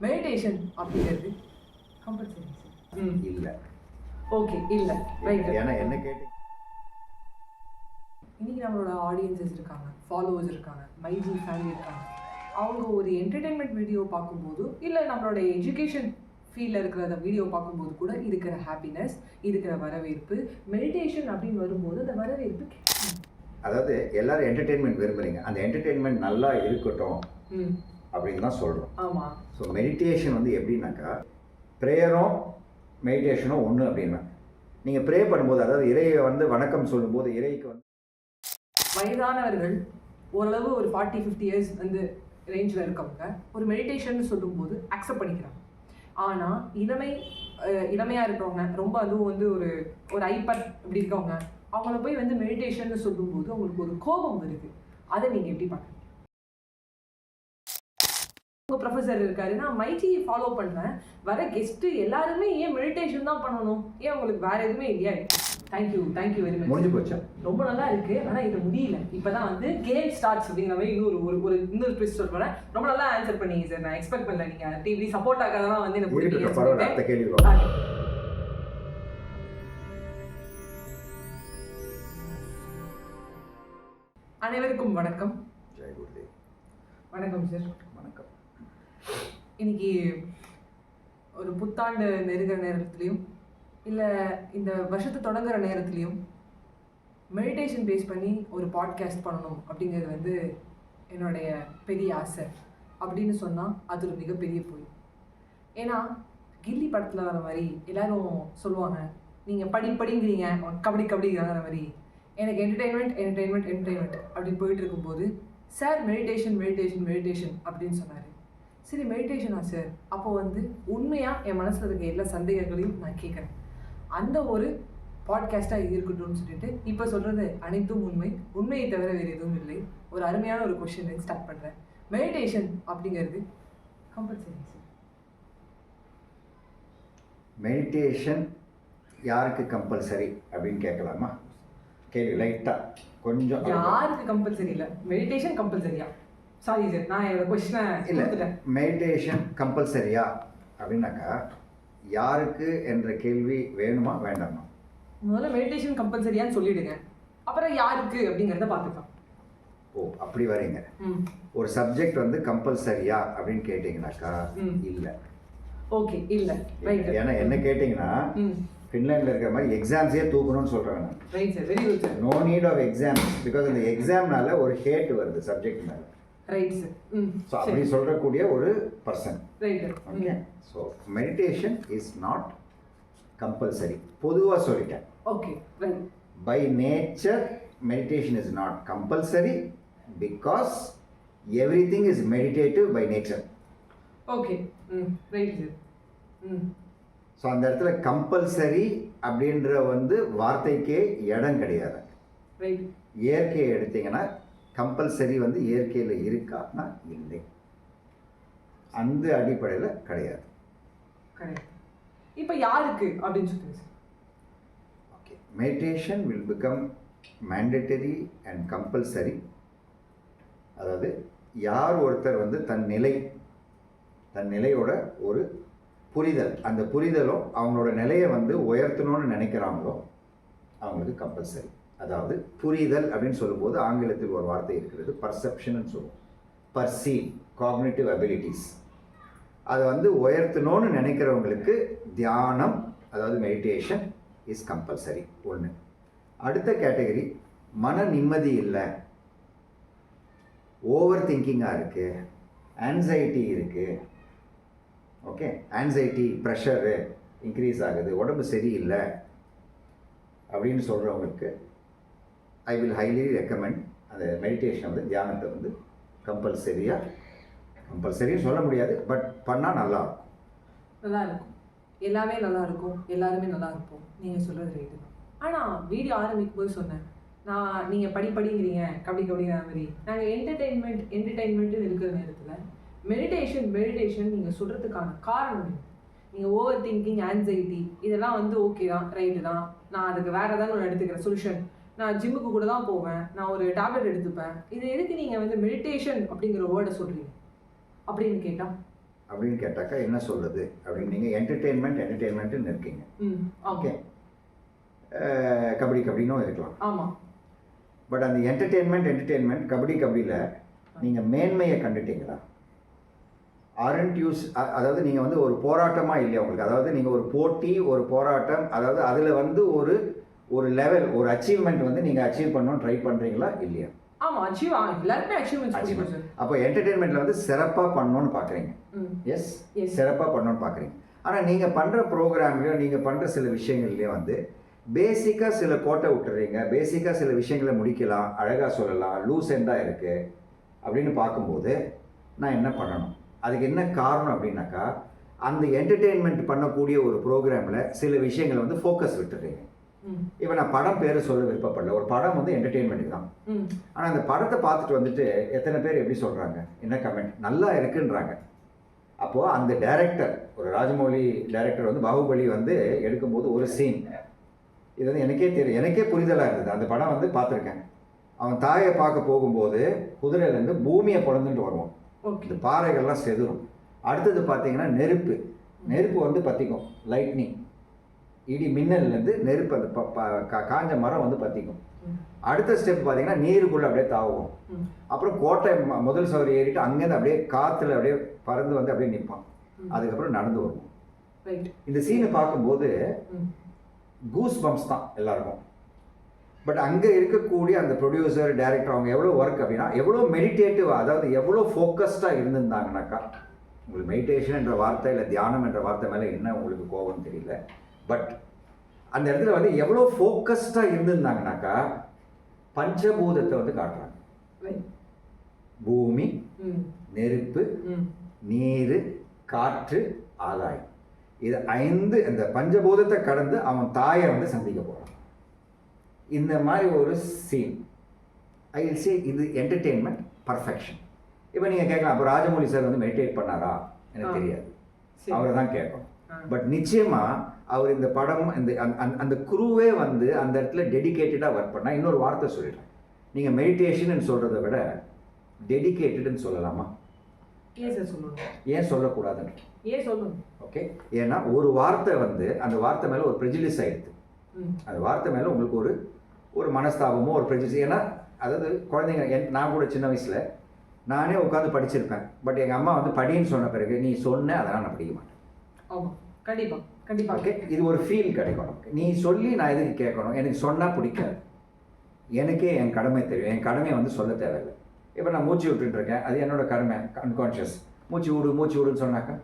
Meditation அப்படிங்கிறது compulsory இல்லை. Okay இல்லை ரைட். ஏன்னா என்ன கேட்டு இன்றைக்கி நம்மளோட ஆடியன்ஸஸ் இருக்காங்க, ஃபாலோவர்ஸ் இருக்காங்க, மைஜி ஃபேமிலி இருக்காங்க. அவங்க ஒரு என்டர்டெயின்மெண்ட் வீடியோ பார்க்கும்போது இல்லை நம்மளோட எஜுகேஷன் ஃபீல்டில் இருக்கிற அந்த வீடியோ பார்க்கும்போது கூட இருக்கிற ஹாப்பினஸ், இருக்கிற வரவேற்பு, மெடிடேஷன் அப்படின்னு வரும்போது அந்த வரவேற்பு அதாவது எல்லாரும் என்டர்டெயின்மெண்ட் விரும்புகிறீங்க, அந்த என்டர்டெயின்மெண்ட் நல்லா இருக்கட்டும் அப்படின்னு தான் சொல்கிறோம். ஆமாம். ஸோ மெடிடேஷன் வந்து எப்படின்னாக்கா ப்ரேயரும் மெடிடேஷனும் ஒன்று அப்படின்னா நீங்கள் ப்ரே பண்ணும்போது, அதாவது இறையை வந்து வணக்கம் சொல்லும்போது இறைக்கு வந்து வயதானவர்கள் ஓரளவு ஒரு 40-50 இயர்ஸ் வந்து ரேஞ்சில் இருக்கவங்க ஒரு மெடிடேஷன் சொல்லும்போது அக்செப்ட் பண்ணிக்கிறாங்க. ஆனால் இளமையாக இருக்கிறவங்க, ரொம்ப அதுவும் வந்து ஒரு ஐப்பட் இப்படி இருக்கவங்க, அவங்கள போய் வந்து மெடிடேஷன் சொல்லும்போது அவங்களுக்கு ஒரு கோபம் வருது. அதை நீங்கள் எப்படி பார்க்குறீங்க? உங்கள் ப்ரொஃபஸர் இருக்காரு, நான் மைஜி ஃபாலோ பண்ணுறேன், வர கெஸ்ட்டு எல்லாருமே ஏன் மெடிடேஷன் தான் பண்ணணும், ஏன் உங்களுக்கு வேறு எதுவுமே இல்லையா? Thank you very much. முடிஞ்சு போச்சா? ரொம்ப நல்லா இருக்கு, ஆனால் இது முடியல. இப்போதான் வந்து கேம் ஸ்டார்ட்ஸ் அப்படிங்கிற மாதிரி இன்னொரு ட்விஸ்ட் சொல்றேன். ரொம்ப நல்லா ஆன்சர் பண்ணீங்க சார். நான் எக்ஸ்பெக்ட் பண்ணல நீங்க டிவி சப்போர்ட் ஆகாதான் வந்து எனக்கு பிடிக்கும். அனைவருக்கும் வணக்கம். ஜெய் குருதேவ். வணக்கம் சார். வணக்கம். இன்னைக்கு ஒரு புத்தாண்டு நெருங்குற நேரத்துலையும் இல்லை இந்த வருஷத்தை தொடங்குற நேரத்துலையும் மெடிடேஷன் பேஸ் பண்ணி ஒரு பாட்காஸ்ட் பண்ணணும் அப்படிங்கிறது வந்து என்னுடைய பெரிய ஆசை. அப்படின்னு சொன்னால் அது ஒரு மிகப்பெரிய பொய். ஏன்னா கில்லி படத்தில் வர மாதிரி எல்லாரும் சொல்லுவாங்க, நீங்கள் படிங்கிறீங்க, கபடிங்கிற மாதிரி எனக்கு என்டர்டெயின்மெண்ட் அப்படின்னு போயிட்டு இருக்கும்போது சார் மெடிடேஷன் அப்படின்னு சொன்னார். சரி மெடிடேஷனா சார்? அப்போ வந்து உண்மையாக என் மனசில் இருக்க எல்லா சந்தேகங்களையும் நான் கேட்குறேன். அந்த ஒரு பாட்காஸ்ட்டாக இது இருக்கட்டும்னு சொல்லிட்டு இப்போ சொல்கிறது அனைத்தும் உண்மையை தவிர வேறு எதுவும் இல்லை. ஒரு அருமையான ஒரு கொஸ்டின் ஸ்டார்ட் பண்ணுறேன். மெடிடேஷன் அப்படிங்கிறது கம்பல்சரி சார்? மெடிடேஷன் யாருக்கு கம்பல்சரி அப்படின்னு கேட்கலாமா? கேள்வி லைட்டாக கொஞ்சம். யாருக்கு கம்பல்சரி இல்லை, மெடிடேஷன் கம்பல்சரியா? சாரி சார், நான் என்னோட கொஸ்டினை இல்லை. மெடிடேஷன் கம்பல்சரியா அப்படின்னாக்கா யாருக்கு என்ற கேள்வி வேணுமா வேண்டாமா? முதல்ல மெடிடேஷன் கம்பல்சரியான்னு சொல்லிடுங்க, அப்புறம் யாருக்கு அப்படிங்கிறத பார்த்துக்கலாம். ஓ அப்படி வரீங்க. ஒரு சப்ஜெக்ட் வந்து கம்பல்சரியா அப்படின்னு கேட்டிங்கனாக்கா இல்லை. ஓகே இல்லை ரைட். ஏன்னா என்ன கேட்டிங்கன்னா ஃபின்லாண்டில் இருக்கிற மாதிரி எக்ஸாம்ஸே தூக்கணும்னு சொல்கிறேன் நான். Right sir, very good sir. No need of exam, because அந்த எக்ஸாம்னால ஒரு ஹேட் வருது சப்ஜெக்ட் மேலே. Right sir. ஸோ அப்படி சொல்லக்கூடிய ஒரு person. Right. Okay. So meditation is not compulsory. பொதுவாக சொல்லிட்டேன். Okay right. By nature meditation is not compulsory because everything is meditative by nature. Okay right sir. So அந்த இடத்துல compulsory அப்படின்ற வந்து வார்த்தைக்கே இடம் கிடையாது. ரைட். இயற்கையை எடுத்தீங்கன்னா கம்பல்சரி வந்து இயற்கையில் இருக்கான்னா இல்லை, அந்த அடிப்படையில் கிடையாது. கரெக்ட். இப்போ யாருக்கு அப்படின்னு சொல்லுங்க sir? Okay. Meditation will become mandatory and compulsory. அதாவது யார் ஒருத்தர் வந்து தன் நிலையோட ஒரு புரிதல், அந்த புரிதலும் அவங்களோட நிலையை வந்து உயர்த்தணும்னு நினைக்கிறாங்களோ அவங்களுக்கு கம்பல்சரி. அதாவது புரிதல் அப்படின்னு சொல்லும்போது ஆங்கிலத்தில் ஒரு வார்த்தை இருக்கிறது, பர்செப்ஷன் சொல்லுவோம். பர்சீவ் காக்னிட்டிவ் அபிலிட்டிஸ், அதை வந்து உயர்த்தணும்னு நினைக்கிறவங்களுக்கு தியானம், அதாவது மெடிடேஷன் இஸ் கம்பல்சரி. ஒன்று. அடுத்த கேட்டகரி, மன நிம்மதி இல்லை, ஓவர் திங்கிங்காக இருக்குது, ஆன்சைட்டி இருக்குது. ஓகே. ஆன்சைட்டி ப்ரெஷரு இன்க்ரீஸ் ஆகுது, உடம்பு சரியில்லை அப்படின்னு சொல்கிறவங்களுக்கு ஐ வில் ஹைலி ரெக்கமெண்ட் அந்த மெடிடேஷனை வந்து தியானத்தை வந்து கம்பல்சரியும் சொல்ல முடியாது, பட் பண்ணால் நல்லாயிருக்கும். எல்லாமே நல்லா இருக்கும், எல்லாருமே நல்லா இருப்போம். நீங்கள் சொல்கிறது ரைட்டு தான். ஆனால் வீடியோ ஆரம்பிக்கும் போது சொன்னேன், நீங்கள் படிங்கிறீங்க, கபடிங்கிற மாதிரி. நாங்கள் என்டர்டெயின்மெண்ட்டு இருக்கிற நேரத்தில் மெடிடேஷன் நீங்கள் சொல்கிறதுக்கான காரணம் நீங்கள் ஓவர் திங்கிங், ஆன்சைட்டி இதெல்லாம் வந்து ஓகே தான், ரைட்டு தான், நான் அதுக்கு வேறு ஏதாவது ஒன்று எடுத்துக்கிறேன் சொல்யூஷன், நான் ஜிம்முக்கு கூட தான் போவேன், நான் ஒரு டேப்லெட் எடுத்துப்பேன், இது எதுக்கு நீங்கள் வந்து மெடிடேஷன் அப்படிங்கிற வேர்டை சொல்கிறீங்க அப்படின்னு கேட்டால் அப்படின்னு கேட்டாக்கா என்ன சொல்கிறது அப்படின்னு நீங்கள் என்டர்டெயின்மெண்ட்டுன்னு இருக்கீங்க. ஓகே, கபடினும் இருக்கலாம். ஆமாம். பட் அந்த என்டர்டெயின்மெண்ட் கபடியில் நீங்கள் மேன்மையை கண்டுட்டீங்களா? அதாவது நீங்கள் வந்து ஒரு போராட்டமாக இல்லையா உங்களுக்கு? அதாவது நீங்கள் ஒரு போட்டி, ஒரு போராட்டம், அதாவது அதில் வந்து ஒரு லெவல், ஒரு அச்சீவ்மெண்ட் வந்து நீங்கள் அச்சீவ் பண்ணணும்னு ட்ரை பண்ணுறீங்களா இல்லையா? ஆமாம், எல்லாருமே அச்சீவ்மெண்ட். அப்போ என்டர்டெயின்மெண்ட்டில் வந்து சிறப்பாக பண்ணணும்னு பார்க்குறீங்க. எஸ், சிறப்பாக பண்ணணும்னு பார்க்குறீங்க. ஆனால் நீங்கள் பண்ணுற ப்ரோக்ராம்லையோ நீங்கள் பண்ணுற சில விஷயங்கள்லையோ வந்து பேசிக்காக சில கோட்டை விட்டுறீங்க. பேசிக்காக சில விஷயங்களை முடிக்கலாம், அழகாக சொல்லலாம், லூஸ் எண்டாக இருக்குது அப்படின்னு பார்க்கும்போது நான் என்ன பண்ணணும்? அதுக்கு என்ன காரணம் அப்படின்னாக்கா, அந்த என்டர்டெயின்மெண்ட் பண்ணக்கூடிய ஒரு ப்ரோக்ராமில் சில விஷயங்களை வந்து ஃபோக்கஸ் விட்டுறீங்க. இப்போ நான் படம் பேர் சொல்ல விருப்பப்படல. ஒரு படம் வந்து என்டர்டெயின்மெண்ட் தான். ஆனால் அந்த படத்தை பார்த்துட்டு வந்துட்டு எத்தனை பேர் எப்படி சொல்கிறாங்க, என்ன கமெண்ட், நல்லா இருக்குன்றாங்க. அப்போது அந்த டைரக்டர், ஒரு ராஜமௌலி டைரக்டர் வந்து பாகுபலி வந்து எடுக்கும்போது ஒரு சீன், இது வந்து எனக்கே புரிதலாக இருந்தது. அந்த படம் வந்து பார்த்துருக்கேன். அவன் தாயை பார்க்க போகும்போது குதிரையிலேருந்து பூமியை பிறந்துட்டு வருவான். இந்த பாறைகள்லாம் செதுரும். அடுத்தது பார்த்தீங்கன்னா நெருப்பு வந்து பற்றிக்கும். லைட்னிங், இடி மின்னல்லேருந்து நெருப்பு, அந்த காஞ்ச மரம் வந்து பற்றிக்கும். அடுத்த ஸ்டெப் பார்த்தீங்கன்னா நீருக்குள்ளே அப்படியே தாவும். அப்புறம் கோட்டை முதல் சவரி ஏறிட்டு அங்கேருந்து அப்படியே காற்றுல அப்படியே பறந்து வந்து அப்படியே நிற்பான். அதுக்கப்புறம் நடந்து வருவோம். இந்த சீனை பார்க்கும்போது கூஸ் பம்ப்ஸ் தான் எல்லாருக்கும். பட் அங்கே இருக்கக்கூடிய அந்த ப்ரொடியூசர், டைரக்டர் அவங்க எவ்வளோ ஒர்க் அப்படின்னா, எவ்வளோ மெடிடேட்டிவாக, அதாவது எவ்வளோ ஃபோக்கஸ்டாக இருந்திருந்தாங்கனாக்கா, உங்களுக்கு மெடிடேஷன் என்ற வார்த்தை இல்லை தியானம் என்ற வார்த்தை மேலே என்ன உங்களுக்கு கோபம்னு தெரியல. பட் அந்த இடத்துல வந்து எவ்வளோ ஃபோக்கஸ்டாக இருந்திருந்தாங்கனாக்கா, பஞ்சபூதத்தை வந்து காட்டுறாங்க. பூமி, நெருப்பு, நீர், காற்று, ஆகாயம். இது 5, இந்த பஞ்சபூதத்தை கடந்து அவன் தாயை வந்து சந்திக்க போகிறான். இந்த மாதிரி ஒரு சீன், ஐ வில் சே இது என்டர்டெயின்மெண்ட் பர்ஃபெக்ஷன். இப்போ நீங்கள் கேட்கலாம், அப்போ ராஜமௌலி சார் வந்து மெடிடேட் பண்ணாரா? எனக்கு தெரியாது, அவரை தான் கேட்கணும். பட் நிச்சயமாக அவர் இந்த படம், இந்த அந்த குரூவே வந்து அந்த இடத்துல டெடிக்கேட்டடாக ஒர்க் பண்ணால். இன்னொரு வார்த்தை சொல்லிடுறேன், நீங்கள் மெடிடேஷன் சொல்கிறத விட டெடிக்கேட்டட்னு சொல்லலாமா? ஏன் சொல்லக்கூடாதுன்னு? ஏன் சொல்லணும்? ஓகே, ஏன்னா ஒரு வார்த்தை வந்து அந்த வார்த்தை மேலே ஒரு ப்ரெஜுடிஸ் ஆகிடுது. அந்த வார்த்தை மேலே உங்களுக்கு ஒரு மனஸ்தாபமோ ஒரு ப்ரெஜுடிஸ். ஏன்னா அதாவது குழந்தைங்க, நான் கூட சின்ன வயசில் நானே உட்காந்து படிச்சிருப்பேன். பட் எங்கள் அம்மா வந்து படின்னு சொன்ன பிறகு நீ சொன்ன அதெல்லாம் நான் படிக்க மாட்டேன். கண்டிப்பாக. ஓகே, இது ஒரு ஃபீல் கிடைக்கும் நமக்கு. நீ சொல்லி நான் எதுக்கு கேட்கணும்? எனக்கு சொன்னால் பிடிக்காது. எனக்கே என் கடமை தெரியும். என் கடமையை வந்து சொல்ல தேவையில்லை. இப்போ நான் மூச்சு விட்டுருக்கேன், அது என்னோட கடமை, அன்கான்ஷியஸ். மூச்சு விடுன்னு சொன்னாக்கா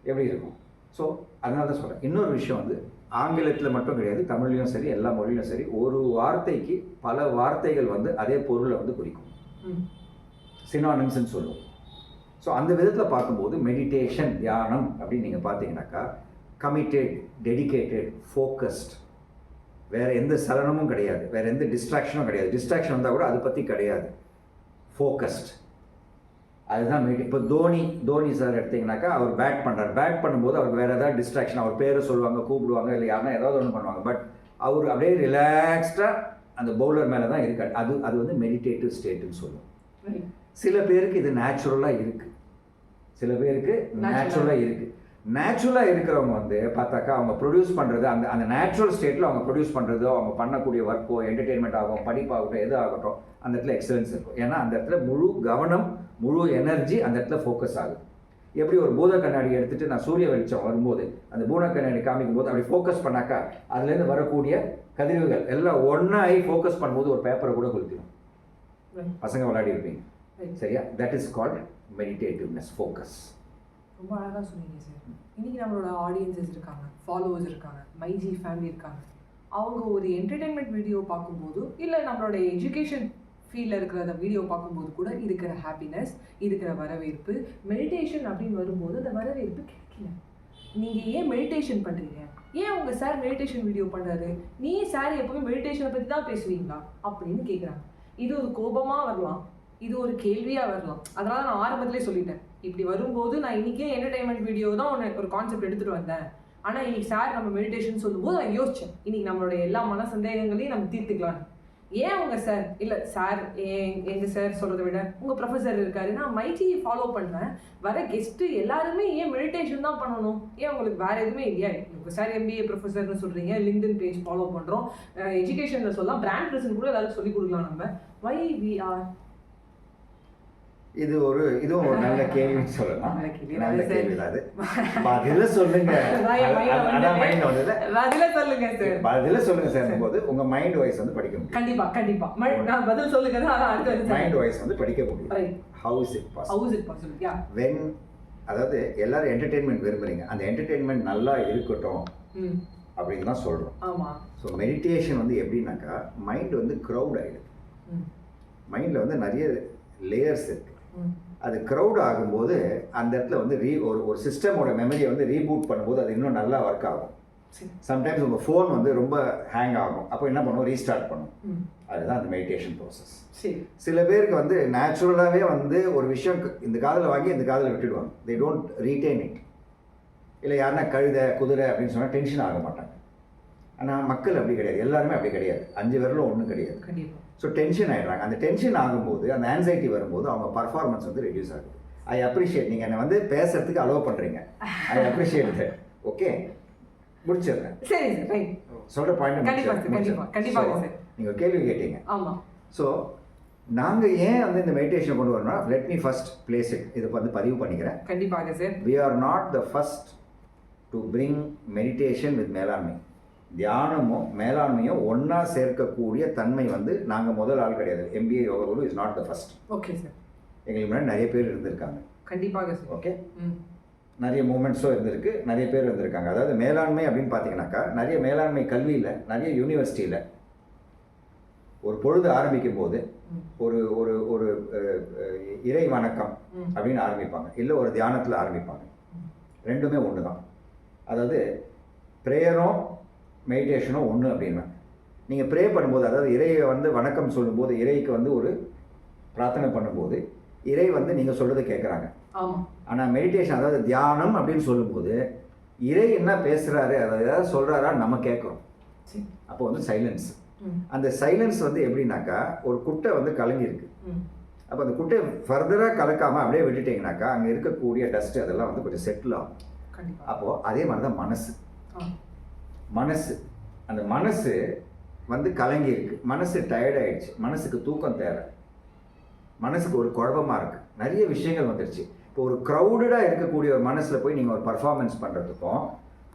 எப்படி இருக்கும்? ஸோ அதனால தான் சொல்கிறேன். இன்னொரு விஷயம் வந்து ஆங்கிலத்தில் மட்டும் கிடையாது, தமிழ்லையும் சரி, எல்லா மொழியிலும் சரி, ஒரு வார்த்தைக்கு பல வார்த்தைகள் வந்து அதே பொருளை வந்து குறிக்கும். சினானிம்ஸ்ன்னு சொல்லுவோம். ஸோ அந்த விதத்தில் பார்க்கும்போது மெடிடேஷன், தியானம் அப்படின்னு நீங்கள் பார்த்தீங்கன்னாக்கா, கமிட்டட், டெடிக்கேட்டட், ஃபோக்கஸ்ட், வேறு எந்த சலனமும் கிடையாது, வேறு எந்த டிஸ்ட்ராக்ஷனும் கிடையாது. டிஸ்ட்ராக்ஷன் வந்தால் கூட அதை பற்றி கிடையாது. ஃபோக்கஸ்ட், அதுதான் மெடி. இப்போ தோனி சார் எடுத்திங்கனாக்கா, அவர் பேட் பண்ணுறாரு. பேட் பண்ணும்போது அவருக்கு வேறு ஏதாவது டிஸ்ட்ராக்ஷன், அவர் பேரை சொல்லுவாங்க, கூப்பிடுவாங்க, இல்லை யாருன்னா ஏதாவது ஒன்று பண்ணுவாங்க. பட் அவர் அப்படியே ரிலாக்ஸ்டாக அந்த பவுலர் மேலே தான் இருக்காரு. அது வந்து மெடிடேட்டிவ் ஸ்டேட்டுன்னு சொல்லுவோம். சில பேருக்கு இது நேச்சுரலாக இருக்குது, சில பேருக்கு நேச்சுரலாக இருக்குது. நேச்சுரலாக இருக்கிறவங்க வந்து பார்த்தாக்கா, அவங்க ப்ரொடியூஸ் பண்ணுறது அந்த நேச்சுரல் ஸ்டேட்டில் அவங்க ப்ரொடியூஸ் பண்ணுறதோ, அவங்க பண்ணக்கூடிய ஒர்க்கோ, என்டர்டெயின்மெண்ட் ஆகும், படிப்பாகட்டும், எது ஆகட்டும், அந்த இடத்துல எக்ஸலன்ஸ் இருக்கும். ஏன்னா அந்த இடத்துல முழு கவனம், முழு எனர்ஜி அந்த இடத்துல ஃபோக்கஸ் ஆகுது. எப்படி ஒரு பூத கண்ணாடி எடுத்துகிட்டு நான் சூரிய வெளிச்சம் வரும்போது அந்த பூத கண்ணாடி காமிக்கும் போது அப்படி ஃபோக்கஸ் பண்ணாக்கா, அதுலேருந்து வரக்கூடிய கதிர்வுகள் எல்லாம் ஒன்றாகி ஃபோக்கஸ் பண்ணும்போது ஒரு பேப்பரை கூட கொளுத்திடும். பசங்க விளையாடி இருப்பீங்க, சரியா? That is called meditativeness, focus. ரொம்ப அழகாக சொன்னீங்க சார். இன்றைக்கி நம்மளோட ஆடியன்ஸஸ் இருக்காங்க, ஃபாலோவர்ஸ் இருக்காங்க, மைஜி ஃபேமிலி இருக்காங்க. அவங்க ஒரு என்டர்டெயின்மெண்ட் வீடியோ பார்க்கும்போது, இல்லை நம்மளோட எஜுகேஷன் ஃபீல்டில் இருக்கிற வீடியோ பார்க்கும்போது கூட இருக்கிற ஹாப்பினஸ், இருக்கிற வரவேற்பு, மெடிடேஷன் அப்படின்னு வரும்போது அந்த வரவேற்பு கிடைக்கல. நீங்கள் ஏன் மெடிடேஷன் பண்ணுறீங்க? ஏன் உங்கள் சார் மெடிடேஷன் வீடியோ பண்ணுறாரு, நீ சார் எப்போவுமே மெடிடேஷனை பற்றி தான் பேசுவீங்களா அப்படின்னு கேட்குறாங்க. இது ஒரு கோபமாக வரலாம், இது ஒரு கேள்வியாக வரலாம். அதனால் நான் ஆரம்பத்திலே சொல்லிட்டேன், இப்படி வரும்போது நான் இன்றைக்கே என்டர்டெயின்மெண்ட் வீடியோ தான் ஒரு கான்செப்ட் எடுத்துகிட்டு வந்தேன். ஆனால் இன்றைக்கி சார் நம்ம மெடிடேஷன் சொல்லும்போது நான் யோசித்தேன், இன்றைக்கி நம்மளுடைய எல்லா மன சந்தேகங்களையும் நம்ம தீர்த்துக்கலாம். ஏன் உங்க சார் இல்லை சார் எங்க சார் சொல்றதை விட உங்க ப்ரொஃபஸர் இருக்காரு, நான் மைட்டி ஃபாலோ பண்றேன், வர கெஸ்ட் எல்லாருமே ஏன் மெடிடேஷன் தான் பண்ணணும், ஏன் உங்களுக்கு வேற எதுவுமே இல்லையா? உங்க சார் எம்பிஏ ப்ரொஃபஸர்னு சொல்றீங்க, லிங்க்டின் பேஜ் ஃபாலோ பண்றோம், எஜுகேஷன்ல சொல்லலாம், பிராண்ட் பிரசன்ட் கூட எல்லாரும் சொல்லி கொடுக்கலாம். நம்ம வை வி ஆர் இதுவும் ஒரு நல்ல கேள்வின்னு சொல்லலாம். நல்ல கேள்வி தான் அது. பதில சொல்லுங்க. பதில சொல்லுங்க சார் போது உங்க மைண்ட் வாய்ஸ் வந்து படிக்க முடியும். கண்டிப்பா கண்டிப்பா நான் பதில் சொல்லுங்க. மைண்ட் வாய்ஸ் வந்து படிக்க முடியும். How is it possible? When அதாவது எல்லாரும் என்டர்டெயின்மெண்ட் விரும்புறீங்க, அந்த என்டர்டெயின்மெண்ட் நல்லா இருக்கட்டும் அப்படின்னு தான் சொல்றோம். ஆமா. ஸோ மெடிடேஷன் வந்து எப்படின்னாக்கா மைண்ட் வந்து க்ரௌட் ஆயிடுது. மைண்ட்ல வந்து நிறைய லேயர்ஸ் இருக்கு. அது க்ரௌட் ஆகும்போது அந்த இடத்துல வந்து ஒரு சிஸ்டமோட மெமரியை வந்து ரீபூட் பண்ணும்போது அது இன்னும் நல்லா ஒர்க் ஆகும். சம்டைம்ஸ் உங்கள் ஃபோன் வந்து ரொம்ப ஹேங் ஆகும், அப்போ என்ன பண்ணுவோம், ரீஸ்டார்ட் பண்ணும். அதுதான் அந்த மெடிடேஷன் ப்ராசஸ். சில பேருக்கு வந்து நேச்சுரலாகவே வந்து ஒரு விஷயம் இந்த காதில் வாங்கி இந்த காதில் விட்டுடுவாங்க. They don't retain it. இல்லை யாருன்னா கழுதை குதிரை அப்படின்னு சொன்னால் டென்ஷன் ஆக மாட்டாங்க. ஆனால் மக்கள் அப்படி கிடையாது, எல்லாருமே அப்படி கிடையாது. 5 விரலும் ஒன்றும் கிடையாது. ஸோ டென்ஷன் ஆகிடுறாங்க. அந்த டென்ஷன் ஆகும்போது, அந்த ஆன்சைட்டி வரும்போது அவங்க பர்ஃபார்மன்ஸ் வந்து ரெடியூஸ் ஆகுது. ஐ அப்ரிஷியேட், நீங்கள் என்னை வந்து பேசுறதுக்கு அலோவ் பண்ணுறீங்க. I appreciate. ஓகே, முடிச்சிடுறேன். சரி சார், சொல்கிற பாயிண்ட் கண்டிப்பாக சார். நீங்கள் கேள்வி கேட்டீங்க. ஆமாம். ஸோ நாங்கள் ஏன் வந்து இந்த மெடிடேஷன் கொண்டு வரணும்னா, let me first place it. இதை வந்து பதிவு பண்ணிக்கிறேன். கண்டிப்பாக sir. We are not the first to bring meditation with மேலாண்மை. தியானமும் மேலாண்மையும் ஒன்றா சேர்க்கக்கூடிய தன்மை வந்து நாங்கள் முதல் ஆள் கிடையாது. MBA yoga Guru is not the first. Okay sir. எங்களுக்கு முன்னாடி நிறைய பேர் இருந்திருக்காங்க. கண்டிப்பாக சார். ஓகே, நிறைய மூமெண்ட்ஸும் இருந்திருக்கு, நிறைய பேர் இருந்திருக்காங்க. அதாவது மேலாண்மை அப்படின்னு பார்த்தீங்கன்னாக்கா, நிறைய மேலாண்மை கல்வியில், நிறைய யூனிவர்சிட்டியில் ஒரு பொழுது ஆரம்பிக்கும் போது ஒரு ஒரு ஒரு இறை வணக்கம் அப்படின்னு ஆரம்பிப்பாங்க, இல்லை ஒரு தியானத்தில் ஆரம்பிப்பாங்க. ரெண்டுமே ஒன்று தான். அதாவது ப்ரேயரும் மெடிடேஷனும் ஒன்று அப்படின்னா, நீங்கள் ப்ரே பண்ணும்போது, அதாவது இறையை வந்து வணக்கம் சொல்லும்போது, இறைக்கு வந்து ஒரு பிரார்த்தனை பண்ணும்போது இறை வந்து நீங்கள் சொல்கிறத கேட்குறாங்க. ஆனால் மெடிடேஷன், அதாவது தியானம் அப்படின்னு சொல்லும்போது இறை என்ன பேசுகிறாரு, அதாவது ஏதாவது சொல்கிறாரா நம்ம கேட்குறோம். அப்போ வந்து சைலன்ஸ். அந்த சைலன்ஸ் வந்து எப்படின்னாக்கா, ஒரு குட்டை வந்து கலங்கியிருக்கு. அப்போ அந்த குட்டை ஃபர்தராக கலக்காமல் அப்படியே விட்டுட்டிங்கனாக்கா அங்கே இருக்கக்கூடிய டஸ்ட் அதெல்லாம் வந்து கொஞ்சம் செட்டில் ஆகும். அப்போது அதே மாதிரி தான் மனசு. அந்த மனசு வந்து கலங்கி இருக்கு, மனசு டயர்டாயிடுச்சு, மனசுக்கு தூக்கம் தேவை, மனசுக்கு ஒரு குழப்பமாக இருக்குது, நிறைய விஷயங்கள் வந்துடுச்சு. இப்போ ஒரு க்ரௌடடாக இருக்கக்கூடிய ஒரு மனசில் போய் நீங்கள் ஒரு பர்ஃபார்மன்ஸ் பண்ணுறதுக்கும்,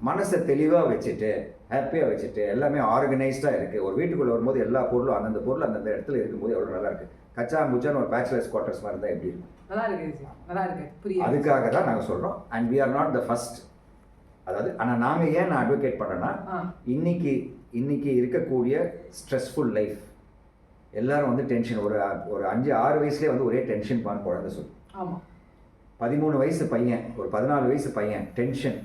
மனசை தெளிவாக வச்சுட்டு ஹாப்பியாக வச்சுட்டு எல்லாமே ஆர்கனைஸ்டாக இருக்குது. ஒரு வீட்டுக்குள்ளே வரும்போது எல்லா பொருளும் அந்தந்த பொருள் அந்தந்த இடத்துல இருக்கும்போது எவ்வளோ நல்லா இருக்குது. கச்சா முச்சான்னு ஒரு பேச்சுலர்ஸ் குவார்ட்டர்ஸ் மாதிரி தான் எப்படி இருக்கும். நல்லா இருக்கு. அதுக்காக தான் நாங்கள் சொல்கிறோம். And we are not the first. அதாவது ஆனால் நாங்கள் ஏன் நான் அட்வொகேட் பண்ணுறேன்னா, இன்னைக்கு இருக்கக்கூடிய ஸ்ட்ரெஸ்ஃபுல் லைஃப், எல்லாரும் வந்து டென்ஷன். ஒரு 5-6 வயசுலேயே வந்து ஒரே டென்ஷன் பான் குழந்தை சொல்லு. 13 வயசு பையன், ஒரு 14 வயசு பையன் டென்ஷன்,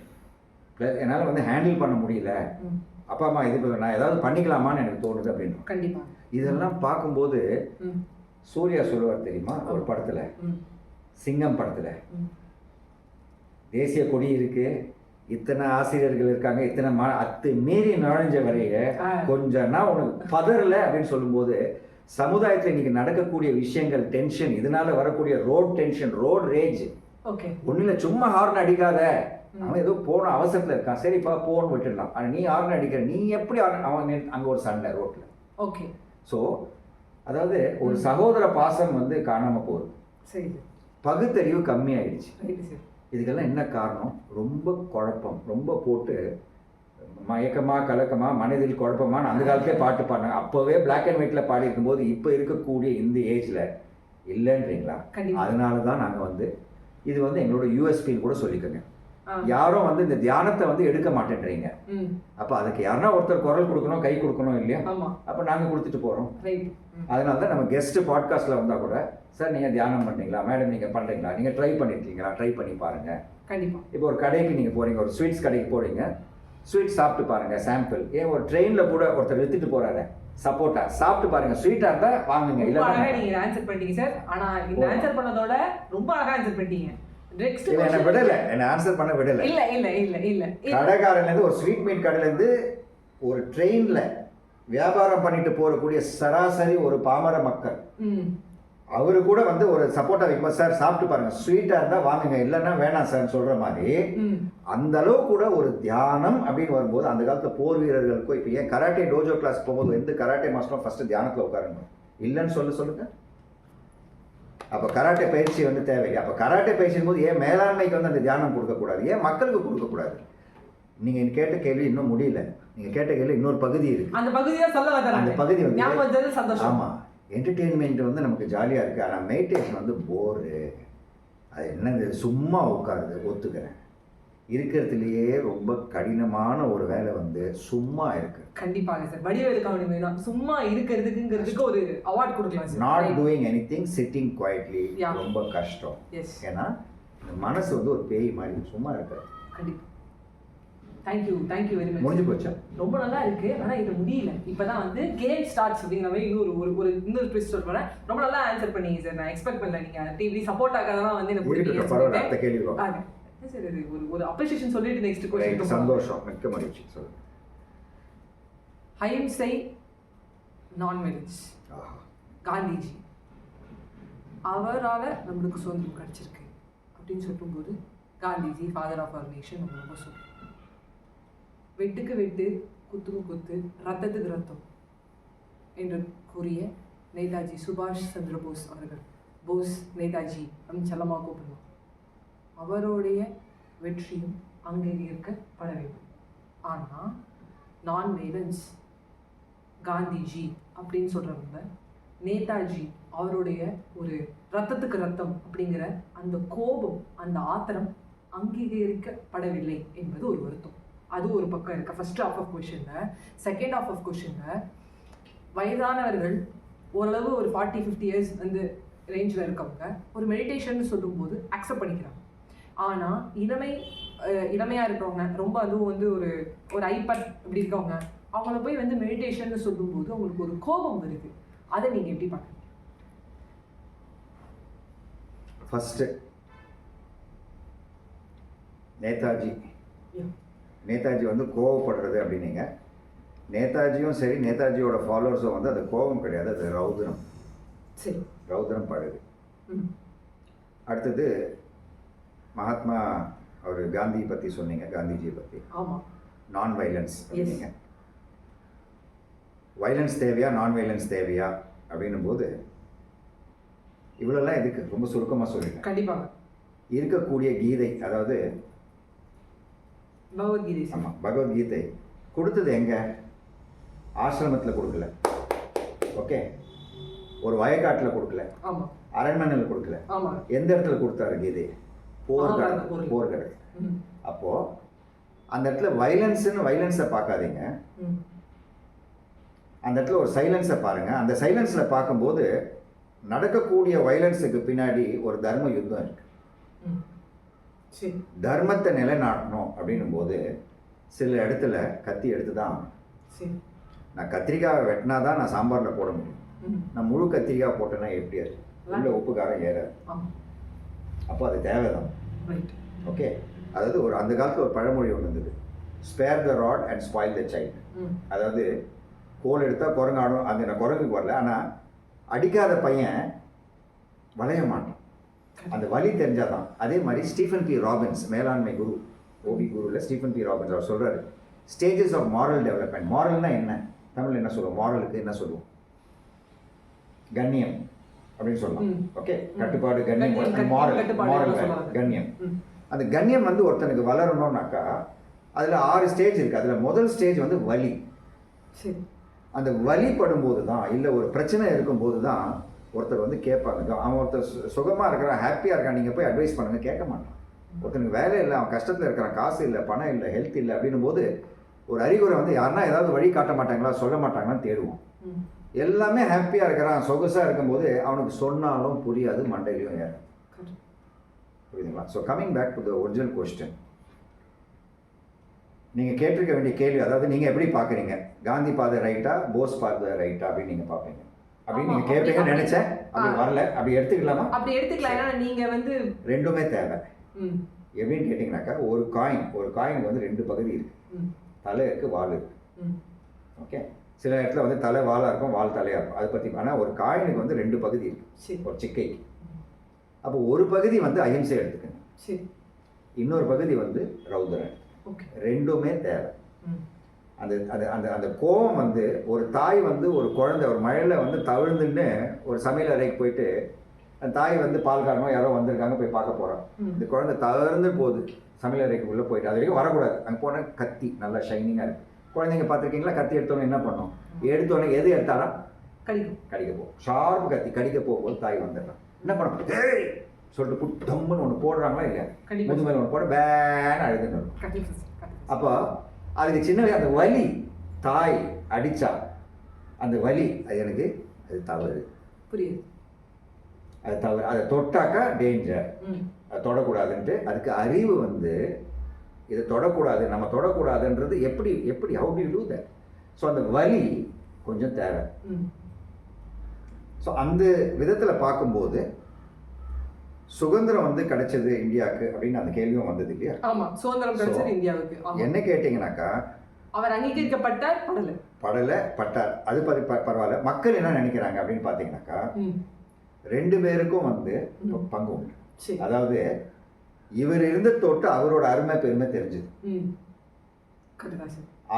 என்னால் வந்து ஹேண்டில் பண்ண முடியல, அப்பா அம்மா இது நான் ஏதாவது பண்ணிக்கலாமான்னு எனக்கு தோணுது அப்படின்னு. கண்டிப்பாக இதெல்லாம் பார்க்கும்போது சூர்யா சொல்லுவார் தெரியுமா, ஒரு படத்தில், சிங்கம் படத்தில், தேசிய கொடி இருக்கு, இத்தனை ஆசிரியர்கள் இருக்காங்க, இத்தனை அத்து மீறி நுழைஞ்ச வரைய கொஞ்சம்னா உனக்கு பதறல அப்படின்னு சொல்லும்போது, சமுதாயத்தில் இன்னைக்கு நடக்கக்கூடிய விஷயங்கள், டென்ஷன், இதனால வரக்கூடிய ரோட் டென்ஷன், ரோட் ரேஜ், ஒன்றும் இல்லை, சும்மா ஹார்ன் அடிக்காத, அவன் ஏதோ போன அவசரத்தில் இருக்கான், சரிப்பா போன்னு விட்டுடலாம், ஆனால் நீ ஹார்ன் அடிக்கிற, நீ எப்படி அவன் அங்கே ஒரு சண்டை ரோட்டில். ஓகே. ஸோ அதாவது ஒரு சகோதர பாசம் வந்து காணாமல் போகுது, பகுத்தறிவு கம்மியாயிடுச்சு. இதுக்கெல்லாம் என்ன காரணம்? ரொம்ப குழப்பம், ரொம்ப போட்டு மயக்கமா கலக்கமா மனதில் குழப்பமான அந்த காலத்திலே பாட்டு பாடினாங்க. அப்போவே பிளாக் அண்ட் ஒயிட்ல பாடி இருக்கும்போது இப்போ இருக்கக்கூடிய இந்த ஏஜ்ல இல்லைன்றீங்களா? அதனால தான் நாங்கள் வந்து இது வந்து எங்களோட யூஎஸ்பின்னு கூட சொல்லிக்கோங்க. யாரும் வந்து இந்த தியானத்தை வந்து எடுக்க மாட்டேன்றீங்க. அப்போ அதுக்கு யாருன்னா ஒருத்தர் குரல் கொடுக்கணும், கை கொடுக்கணும் இல்லையா? அப்போ நாங்கள் கொடுத்துட்டு போகிறோம். அதனால தான் நம்ம கெஸ்ட் பாட்காஸ்ட்டில் வந்தால் கூட, சார் நீங்கள் தியானம் பண்ணுறீங்களா, மேடம் நீங்கள் பண்ணுறீங்களா, நீங்கள் ட்ரை பண்ணியிருக்கீங்களா, ட்ரை பண்ணி பாருங்கள். கண்டிப்பாக. இப்போ ஒரு கடைக்கு நீங்கள் போகிறீங்க, ஒரு ஸ்வீட்ஸ் கடைக்கு போகிறீங்க, ஸ்வீட் சாப்பிட்டு பாருங்கள், சாம்பிள். ஏன் ஒரு ட்ரெயினில் கூட ஒருத்தர் வித்துட்டு போகிறாரு, சப்போட்டா சாப்பிட்டு பாருங்க, ஸ்வீட்டாக இருந்தால் வாங்குங்க. இல்லை நீங்கள் ஆன்சர் பண்ணிட்டீங்க சார். ஆனால் இந்த ஆன்சர் பண்ணதோட ரொம்ப அழகாக ஆன்சர் பண்ணிட்டீங்க. என்ன விடலை, என்ன ஆன்சர் பண்ண விடலை. இல்லை இல்லை இல்லை இல்லை கடைக்காரன்லேருந்து, ஒரு ஸ்வீட் மீட் கடையிலேருந்து ஒரு ட்ரெயினில் வியாபாரம் பண்ணிட்டு போகக்கூடிய சராசரி ஒரு பாமர மக்கள் ம் அவரு கூட வந்து ஒரு சப்போர்ட்டா வைக்கும் சார் சாப்பிட்டு பாருங்க ஸ்வீட்டா இருந்தா வாங்குங்க இல்லைன்னா வேணாம் சார் சொல்ற மாதிரி ம் அந்த அளவு கூட ஒரு தியானம் அப்படின்னு வரும்போது அந்த காலத்துல போர் வீரர்களுக்கும் இப்போ ஏன் கராட்டே டோஜோ கிளாஸ் போகும்போது எந்த கராட்டே மாஸ்டரும் ஃபர்ஸ்ட் தியானத்துல உட்காரணும் இல்லைன்னு சொல்லுங்க. அப்ப கராட்டே பயிற்சி வந்து தேவை. அப்ப கராட்டே பயிற்சியும் போது ஏன் மேலாண்மைக்கு வந்து அந்த தியானம் கொடுக்கக்கூடாது, ஏன் மக்களுக்கு கொடுக்கக்கூடாது? நீங்க கேட்ட கேள்வி இன்னும் முடியல. நீங்க கேட்ட கேள்வி இன்னொரு பகுதி இருக்கு. அந்த பகுதியா சொல்ல வந்தேன். அந்த பகுதி வந்து ஞாபகம் வந்தது சந்தோஷம். ஆமா, என்டர்டெயின்மெண்ட் வந்து நமக்கு ஜாலியா இருக்கு. ஆனா மெடிடேஷன் வந்து போரு. அது என்னது, சும்மா உட்காருது. ஒத்துக்கிறேன், இருக்கிறதுலயே ரொம்ப கடினமான ஒரு வேலை வந்து சும்மா இருக்கு. கண்டிப்பாக சார். வடிவேலு காமெடி வேணும், சும்மா இருக்கிறதுக்குங்கிறதுக்கு ஒரு அவார்ட் கொடுக்கலாம் sir. Not doing anything, sitting quietly Yeah. ரொம்ப கஷ்டம். எஸ், ஏன்னா இந்த மனசு வந்து ஒரு பேய் மாதிரி சும்மா இருக்காது. கண்டிப்பா. Thank you very much. முடிஞ்சு போச்சா? ரொம்ப நல்லா இருக்கு, ஆனா இது முடியல. இப்பதான் வந்து கேம் ஸ்டார்ட்ஸ் அப்படிங்கிற மாதிரி இன்னொரு ட்விஸ்ட் சொல்றேன். ரொம்ப நல்லா ஆன்சர் பண்ணீங்க சார். நான் எக்ஸ்பெக்ட் பண்ணல நீங்க டிவி சப்போர்ட் ஆகாததான் வந்து எனக்கு இருக்கட்டும், பரவாயில்ல. அடுத்த கேள்வி வரும். சார் இது ஒரு அப்ரிசியேஷன் சொல்லிட்டு நெக்ஸ்ட் क्वेश्चन. சந்தோஷம், மிக்க மகிழ்ச்சி. சொல்லுங்க. அஹிம்சை, நான் வெல்ஸ், காந்திஜி அவரால் நம்மளுக்கு சுதந்திரம் கிடைச்சிருக்கு அப்படின்னு சொல்லும்போது Gandhiji father of our nation நம்ம ரொம்ப சொல்லுவோம். வெட்டுக்கு வெட்டு, குத்துக்கு குத்து, ரத்தத்துக்கு ரத்தம் என்று கூறிய நேதாஜி சுபாஷ் சந்திர போஸ் அவர்கள், போஸ் நேதாஜி அப்படின்னு செல்லமாக கூப்பிடுவோம். அவருடைய வெற்றியும் அங்கீகரிக்கப்பட வேண்டும். ஆனால் நான் வேலன்ஸ் காந்திஜி அப்படின்னு சொல்கிறவங்க நேதாஜி அவருடைய ஒரு ரத்தத்துக்கு ரத்தம் அப்படிங்கிற அந்த கோபம், அந்த ஆத்திரம் அங்கீகரிக்கப்படவில்லை என்பது ஒரு வருத்தம். அது ஒரு பக்கம் இருக்கு. ஃபர்ஸ்ட் ஹாஃப் ஆஃப் கொஷனில். செகண்ட் ஹாஃப் ஆஃப் கொஷனில் வயதானவர்கள் ஓரளவு ஒரு 40-50 இயர்ஸ் வந்து ரேஞ்சில் இருக்கவங்க ஒரு மெடிடேஷன் சொல்லும்போது அக்செப்ட் பண்ணிக்கிறாங்க. ஆனால் இளமையாக இருக்கிறவங்க, ரொம்ப அதுவும் வந்து ஒரு ஐபட் இப்படி இருக்கவங்க, அவங்கள போய் வந்து மெடிடேஷன் சொல்லும்போது அவங்களுக்கு ஒரு கோபம் வருது. அதை நீங்கள் எப்படி பார்க்குறீங்க? ஃபர்ஸ்ட் நேதாஜி வந்து கோவப்படுறது அப்படின்னீங்க. நேதாஜியும் சரி, நேதாஜியோட ஃபாலோவர்ஸும் வந்து அது கோபம் கிடையாது, அது ரௌத்ரம். சரி, ரௌத்ரம் படுது. அடுத்தது மகாத்மா அவர் காந்தி பற்றி சொன்னீங்க, காந்திஜியை பற்றி. ஆமாம், நான் வைலன்ஸ் அப்படின்னீங்க. வைலன்ஸ் தேவையா, நான் வைலன்ஸ் தேவையா அப்படின்னும் போது இவ்வளோலாம் எதுக்கு, ரொம்ப சுருக்கமாக சொல்லிட்டேன். கண்டிப்பாக இருக்கக்கூடிய கீதை, அதாவது பகவத்கீதை. ஆமாம், பகவத்கீதை கொடுத்தது எங்கே? ஆசிரமத்தில் கொடுக்கல, ஓகே, ஒரு வயக்காட்டில் கொடுக்கல, ஆமாம், அரண்மனையில் கொடுக்கல, ஆமாம், எந்த இடத்துல கொடுத்தாரு கீதை? போர்க்கடை. அப்போது அந்த இடத்துல வைலன்ஸை பார்க்காதீங்க, அந்த இடத்துல ஒரு சைலன்ஸை பாருங்கள். அந்த சைலன்ஸில் பார்க்கும்போது நடக்கக்கூடிய வைலன்ஸுக்கு பின்னாடி ஒரு தர்ம யுத்தம் இருக்கு. தர்மத்தை நிலைநாட்டணும் அப்படின்னும் போது சில இடத்துல கத்தி எடுத்து தான் ஆகணும். நான் கத்திரிக்காய் வெட்டினா தான் நான் சாம்பாரில் போட முடியும். நான் முழு கத்திரிக்காய் போட்டேன்னா எப்படி அது உள்ள உப்பு காரம் ஏறாது. அப்போ அது தேவைதான். ஓகே, அதாவது அந்த காலத்தில் ஒரு பழமொழி ஒன்று இருந்தது, spare the rod and spoil the child. அதாவது கோல் எடுத்தால் குரங்காடும், அந்த நான் குரங்குக்கு வரல, ஆனால் அடிக்காத பையன் வளைய மாட்டான், அந்த வலி தெரிஞ்சாதான். அதே மாதிரி ஸ்டீஃபன் பி ராபின்ஸ், மேலாண்மை குரு, ஓபி குருவில் ஸ்டீஃபன் பி ராபின்ஸ் அவர் சொல்கிறாரு, ஸ்டேஜஸ் ஆஃப் மாரல் டெவலப்மெண்ட். மாரல்னா என்ன, தமிழ் என்ன சொல்லுவோம், மாரலுக்கு என்ன சொல்லுவோம்? கண்ணியம் அப்படின்னு சொல்லலாம். ஓகே, கட்டுப்பாடு, கண்ணியம், மாரல் கண்ணியம். அந்த கண்ணியம் வந்து ஒருத்தனுக்கு வளரணும்னாக்கா அதில் 6 ஸ்டேஜ் இருக்குது. அதில் முதல் ஸ்டேஜ் வந்து வலி. அந்த வலிப்படும் போது தான், இல்லை ஒரு பிரச்சனை இருக்கும்போது தான் ஒருத்தர் வந்து கேட்பாங்க. அவன் ஒருத்தர் சுகமாக இருக்கிறான், ஹாப்பியாக இருக்கான், நீங்கள் போய் அட்வைஸ் பண்ணுங்க, கேட்க மாட்டான். ஒருத்தனுக்கு வேலை இல்லை, அவன் கஷ்டத்தில் இருக்கிறான், காசு இல்லை, பணம் இல்லை, ஹெல்த் இல்லை அப்படின்னும் போது ஒரு அறிகுறை வந்து யாருன்னா ஏதாவது வழி காட்ட மாட்டாங்களா, சொல்ல மாட்டாங்களான்னு தேடுவோம். எல்லாமே ஹாப்பியாக இருக்கிறான், சொகுசாக இருக்கும்போது அவனுக்கு சொன்னாலும் புரியாது, மண்டையிலையும் ஏறும். புரியுதுங்களா? So coming back to the original question, நீங்கள் கேட்டிருக்க வேண்டிய கேள்வி, அதாவது நீங்கள் எப்படி பார்க்குறீங்க, காந்தி பாதை ரைட்டா, போஸ் பாதை ரைட்டா அப்படின்னு நீங்கள் பார்ப்பீங்க. அப்படின்னு நீங்கள் கேட்பீங்கன்னு நினச்சேன், அப்படி வரல, அப்படி எடுத்துக்கலாமா? அப்படி எடுத்துக்கலாம். நீங்கள் வந்து ரெண்டுமே தேவை. எப்படின்னு கேட்டிங்கனாக்கா, ஒரு காயின் வந்து 2 பகுதி இருக்குது, தலை இருக்குது, வால் இருக்குது. ஓகே, சில இடத்துல வந்து தலை வாலாக இருக்கும், வால் தலையாக இருக்கும். அதை பற்றி ஆனால் ஒரு காயினுக்கு வந்து 2 பகுதி சரி. இருக்குது ஒரு சிக்கைக்கு. அப்போ ஒரு பகுதி வந்து அஹிம்சை எடுத்துக்கணும், சரி. இன்னொரு பகுதி வந்து ரௌத்ரம். ஓகே. ரெண்டுமே தேவை. அந்த அந்த அந்த அந்த கோவம் வந்து ஒரு தாய் வந்து ஒரு குழந்தை ஒரு மழையில் வந்து தவிழ்ந்துன்னு ஒரு சமையல் அறைக்கு போயிட்டு அந்த தாய் வந்து பால் காரணம் யாரோ வந்திருக்காங்க போய் பார்க்க போகிறோம். இந்த குழந்தை தவிர்ந்து போகுது சமையல் அறைக்கு உள்ளே போயிட்டு, அது வரைக்கும் வரக்கூடாது. அங்கே போனால் கத்தி நல்லா ஷைனிங்காக இருக்குது. குழந்தைங்க பார்த்துருக்கீங்களா? கத்தி எடுத்தோன்னே என்ன பண்ணோம்? எடுத்தோடனே எது எடுத்தாலும் கடிக்க போகும். ஷார்ப் கத்தி கடிக்க போகும்போது தாய் வந்துடுறான். என்ன பண்ணணும்? ஏய் சொல்லிட்டு புட்டம்னு ஒன்று போடுறாங்களா இல்லையா? முதுமையில் ஒன்று போட பேன் அழுதுன்னு இருக்கும். அப்போ அதுக்கு சின்ன அந்த வலி, தாய் அடித்தா அந்த வலி, அது எனக்கு அது தவறு, புரியுது, அது தவறு. அதை தொட்டாக்கா டேஞ்சர், அதை தொடக்கூடாதுன்ட்டு அதுக்கு அறிவு வந்து இதை தொடக்கூடாது, நம்ம தொடக்கூடாதுன்றது எப்படி எப்படி how to to that. So அந்த வலி கொஞ்சம் தேவை. ஸோ அந்த விதத்தில் பார்க்கும்போது சுதந்திரம் வந்து கிடைச்சது இந்தியாவுக்கு அப்படின்னு அந்த கேள்வியும் வந்தது இல்லையா? ஆமா, சுதந்திரம் கிடைச்சது இந்தியாவுக்கு. என்ன கேட்டீங்கன்னாக்கா, அவர் அங்கீகரிக்கப்பட்டார், பட்டார், அது பரவாயில்ல. மக்கள் என்ன நினைக்கிறாங்க அப்படின்னு பார்த்தீங்கன்னாக்கா, 2 பேருக்கும் வந்து பங்கு உண்டு. அதாவது இவர் இருந்த தொட்டு அவரோட அருமை பெருமை தெரிஞ்சுது,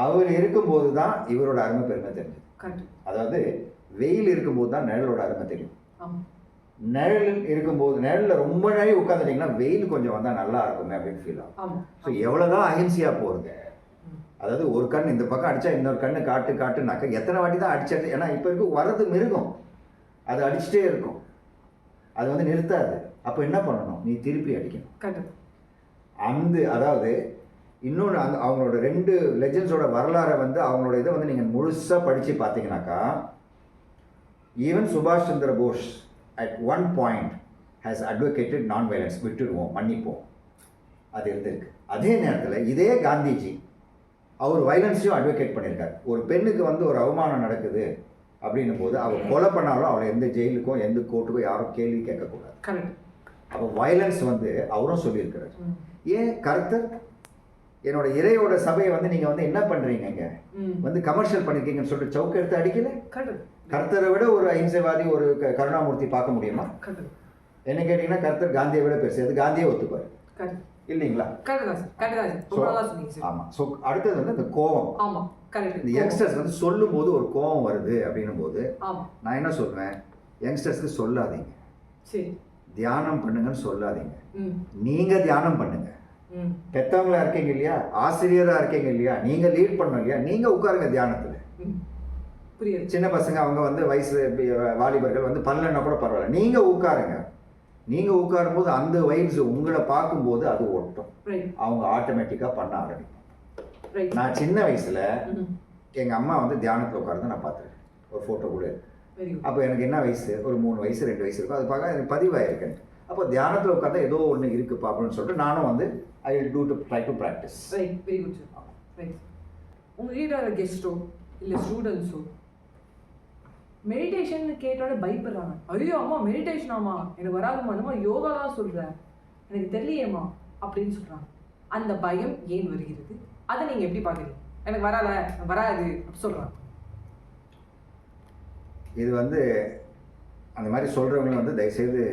அவர் இருக்கும்போது தான் இவரோட அருமை பெருமை தெரிஞ்சுது. அதாவது வெயில் இருக்கும்போது தான் நிழலோட அருமை தெரியும். நிழல் இருக்கும்போது, நிழலில் ரொம்ப நாள் உட்காந்துட்டிங்கன்னா வெயில் கொஞ்சம் வந்தால் நல்லா இருக்குமே அப்படின்னு ஃபீல் ஆகும். ஸோ எவ்வளோதான் அஹிம்சையாக போகிறது, அதாவது ஒரு கண் இந்த பக்கம் அடித்தா இன்னொரு கண்ணு காட்டுனாக்கா எத்தனை வாட்டி தான் அடிச்சது. ஏன்னா இப்போ இருக்கும் வர்றது மிருகம், அது அடிச்சுட்டே இருக்கும், அது வந்து நிறுத்தாது. அப்போ என்ன பண்ணணும்? நீ திருப்பி அடிக்கணும். அந்த அதாவது இன்னொன்று அந்த அவங்களோட 2 லெஜெண்ட்ஸோட வரலாறை வந்து அவங்களோட இதை வந்து நீங்கள் முழுசாக படித்து பார்த்தீங்கன்னாக்கா, ஈவன் சுபாஷ் Chandra Bose at one point has advocated non-violence, விட்டுடுவோம், மன்னிப்போம், அது இருந்திருக்கு. அதே நேரத்தில் இதே காந்திஜி அவர் வயலன்ஸையும் அட்வொகேட் பண்ணியிருக்காரு. ஒரு பெண்ணுக்கு வந்து ஒரு அவமானம் நடக்குது அப்படின்னும் போது அவள் கொலை பண்ணாலும் அவளை எந்த ஜெயிலுக்கும் எந்த கோர்ட்டுக்கும் யாரும் கேள்வி கேட்கக்கூடாது. அப்போ வயலன்ஸ் வந்து அவரும் சொல்லியிருக்கிறார். ஏன் கர்த்தர் என்னோட இறையோட சபையை வந்து நீங்கள் வந்து என்ன பண்ணுறீங்க, வந்து கமர்ஷியல் பண்ணியிருக்கீங்கன்னு சொல்லிட்டு சவுக்கு எடுத்து அடிக்கல. கர்த்தரை விட ஒரு அஹிம்சைவாதி ஒரு கருணாமூர்த்தி பார்க்க முடியுமா? என்ன கேட்டீங்கன்னா கர்த்தர் காந்தியை விட பெருசு, அது காந்தியே ஒத்துப்பாரு இல்லைங்களா? ஆமாம். ஸோ அடுத்தது வந்து இந்த கோபம். இந்த யங்ஸ்டர்ஸ் வந்து சொல்லும் போது ஒரு கோபம் வருது அப்படின்னும் போது நான் என்ன சொல்வேன், யங்ஸ்டர்ஸ்க்கு சொல்லாதீங்க, தியானம் பண்ணுங்கன்னு சொல்லாதீங்க. நீங்கள் தியானம் பண்ணுங்க. பெற்றவங்களா இருக்கீங்க இல்லையா, ஆசிரியராக இருக்கீங்க இல்லையா, நீங்கள் லீட் பண்ணணும் இல்லையா, நீங்கள் உட்காருங்க தியானத்தில். சின்ன பசங்க அவங்க வந்து வயசு வாலிபர்கள் வந்து பண்ணலன்னா கூட பரவாயில்ல, நீங்கள் உட்காருங்க. நீங்கள் உட்காரும் போது அந்த வைப்ஸ் உங்களை பார்க்கும்போது அது ஒட்டும், அவங்க ஆட்டோமேட்டிக்காக பண்ண ஆரம்பிக்கும். நான் சின்ன வயசில் எங்கள் அம்மா வந்து தியானத்தில் உட்கார்ந்து நான் பார்த்துருக்கேன், ஒரு ஃபோட்டோ கூட. அப்போ எனக்கு என்ன வயசு, ஒரு 3 வயசு 2 வயசு இருக்கும். அது பார்க்க எனக்கு பதிவாயிருக்கேன். அப்போ தியானத்தில் உட்காந்தா ஏதோ ஒன்று இருக்குப்பா அப்படின்னு சொல்லிட்டு நானும் வந்து I will do to try to practice. Very good sir. உங்ககிட்ட கெஸ்ட்டோ இல்லை ஸ்டூடெண்ட்ஸோ மெடிடேஷன் கேட்டோட பயப்படுறாங்க. ஐயோ அம்மா மெடிடேஷன் ஆமா எனக்கு வராதுமா, என்னமா யோகா தான் சொல்கிறேன், எனக்கு தெரியலையேம்மா அப்படின்னு சொல்கிறாங்க. அந்த பயம் ஏன் வருகிறது, அதை நீங்கள் எப்படி பார்க்குறீங்க? எனக்கு வராது அப்படி சொல்கிறாங்க. இது வந்து அந்த மாதிரி சொல்கிறவங்களும் வந்து தயவுசெய்து